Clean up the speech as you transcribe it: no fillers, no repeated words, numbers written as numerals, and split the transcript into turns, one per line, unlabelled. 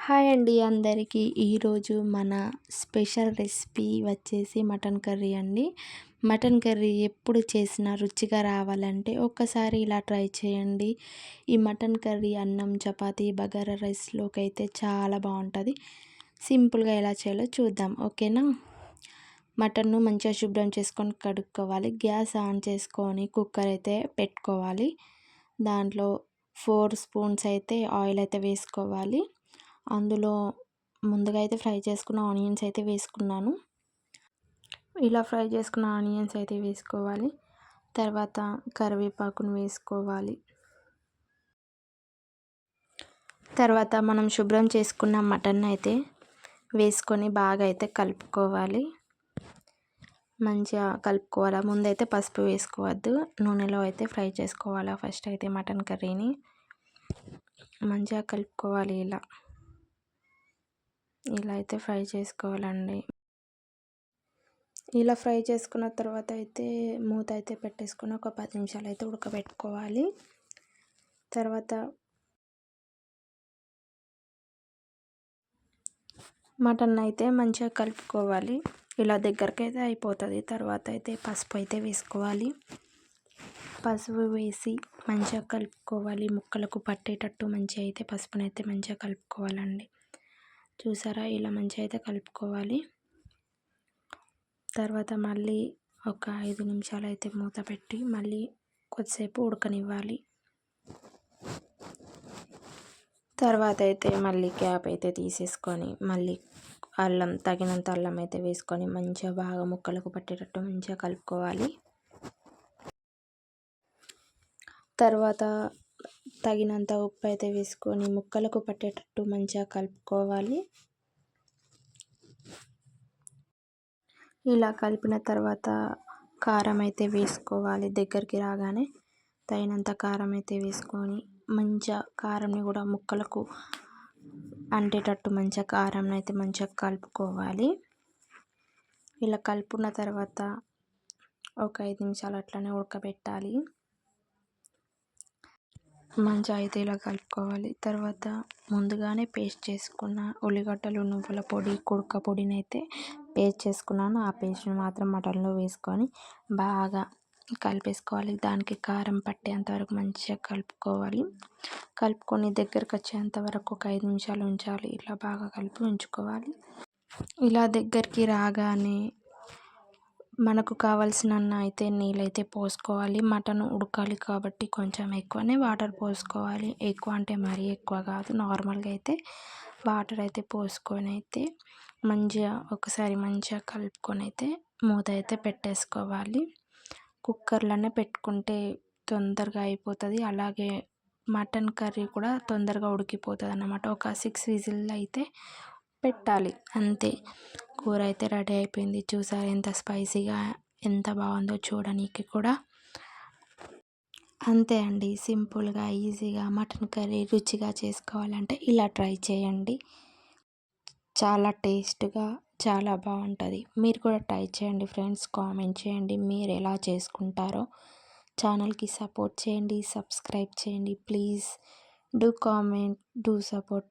Hi అండి అందరికీ. ఈరోజు మన స్పెషల్ రెసిపీ వచ్చేసి మటన్ కర్రీ అండి. మటన్ కర్రీ ఎప్పుడు చేసినా రుచిగా రావాలంటే ఒక్కసారి ఇలా ట్రై చేయండి. ఈ మటన్ కర్రీ అన్నం, చపాతీ, బగారా రైస్లోకి అయితే చాలా బాగుంటుంది. సింపుల్గా ఎలా చేయాలో చూద్దాం, ఓకేనా? మటన్ను మంచిగా శుభ్రం చేసుకొని కడుక్కోవాలి. గ్యాస్ ఆన్ చేసుకొని కుక్కర్ అయితే పెట్టుకోవాలి. దాంట్లో 4 స్పూన్స్ అయితే ఆయిల్ అయితే వేసుకోవాలి. అందులో ముందుగా అయితే ఫ్రై చేసుకున్న ఆనియన్స్ అయితే వేసుకున్నాను. ఇలా ఫ్రై చేసుకున్న ఆనియన్స్ అయితే వేసుకోవాలి. తర్వాత కరివేపాకును వేసుకోవాలి. తర్వాత మనం శుభ్రం చేసుకున్న మటన్ అయితే వేసుకొని బాగా అయితే కలుపుకోవాలి. మంచిగా కలుపుకోవాలి. ముందైతే పసుపు వేసుకోవద్దు, నూనెలో అయితే ఫ్రై చేసుకోవాలి. ఫస్ట్ అయితే మటన్ కర్రీని మంచిగా కలుపుకోవాలి. ఇలా అయితే ఫ్రై చేసుకోవాలండి. ఇలా ఫ్రై చేసుకున్న తర్వాత అయితే మూత అయితే పెట్టేసుకొని ఒక 10 నిమిషాలు అయితే ఉడకబెట్టుకోవాలి. తర్వాత మటన్ అయితే మంచిగా కలుపుకోవాలి. ఇలా దగ్గరికి అయితే అయిపోతుంది. తర్వాత అయితే పసుపు అయితే వేసుకోవాలి. పసుపు వేసి మంచిగా కలుపుకోవాలి. ముక్కలకు పట్టేటట్టు మంచిగా అయితే పసుపునైతే మంచిగా కలుపుకోవాలండి. చూసారా, ఇలా మంచిగా అయితే కలుపుకోవాలి. తర్వాత మళ్ళీ ఒక 5 నిమిషాలు అయితే మూత పెట్టి మళ్ళీ కొద్దిసేపు ఉడకనివ్వాలి. తర్వాత అయితే మళ్ళీ క్యాప్ అయితే తీసేసుకొని మళ్ళీ తగినంత అల్లం అయితే వేసుకొని మంచిగా బాగా ముక్కలకు పట్టేటట్టు మంచిగా కలుపుకోవాలి. తర్వాత తగినంత ఉప్పు అయితే వేసుకొని ముక్కలకు పట్టేటట్టు మంచిగా కలుపుకోవాలి. ఇలా కలిపిన తర్వాత కారం అయితే వేసుకోవాలి. దగ్గరికి రాగానే తగినంత కారం అయితే వేసుకొని మంచిగా కారంని కూడా ముక్కలకు అంటేటట్టు మంచిగా కారం అయితే మంచిగా కలుపుకోవాలి. ఇలా కలుపుకున్న తర్వాత ఒక 5 నిమిషాలు అట్లనే ఉడకబెట్టాలి. మంచిగా అయితే ఇలా కలుపుకోవాలి. తర్వాత ముందుగానే పేస్ట్ చేసుకున్న ఉల్లిగడ్డలు, నువ్వుల పొడి, కుడక పొడిని అయితే పేస్ట్ చేసుకున్నాను. ఆ పేస్ట్ని మాత్రం మటన్లో వేసుకొని బాగా కలిపేసుకోవాలి. దానికి కారం పట్టేంతవరకు మంచిగా కలుపుకోవాలి. కలుపుకొని దగ్గరకు వచ్చేంత వరకు ఒక 5 నిమిషాలు ఉంచాలి. ఇలా బాగా కలిపి ఉంచుకోవాలి. ఇలా దగ్గరికి రాగానే మనకు కావాల్సిన అయితే నీళ్ళైతే పోసుకోవాలి. మటన్ ఉడకాలి కాబట్టి కొంచెం ఎక్కువనే వాటర్ పోసుకోవాలి. ఎక్కువ అంటే మరీ ఎక్కువ కాదు, నార్మల్గా అయితే వాటర్ అయితే పోసుకొని అయితే మంచిగా ఒకసారి మంచిగా కలుపుకొని అయితే మూత అయితే పెట్టేసుకోవాలి. కుక్కర్లోనే పెట్టుకుంటే తొందరగా అయిపోతుంది. అలాగే మటన్ కర్రీ కూడా తొందరగా ఉడికిపోతుంది అన్నమాట. ఒక 6 విజిల్ అయితే పెట్టాలి, అంతే. కూర అయితే రెడీ అయిపోయింది. చూసారా ఎంత స్పైసీగా, ఎంత బాగుందో చూడడానికి కూడా. అంతే అండి, సింపుల్గా ఈజీగా మటన్ కర్రీ రుచిగా చేసుకోవాలంటే ఇలా ట్రై చేయండి. చాలా టేస్ట్గా చాలా బాగుంటుంది. మీరు కూడా ట్రై చేయండి ఫ్రెండ్స్. కామెంట్ చేయండి మీరు ఎలా చేసుకుంటారో. ఛానల్కి సపోర్ట్ చేయండి, సబ్స్క్రైబ్ చేయండి. Please do comment, do support.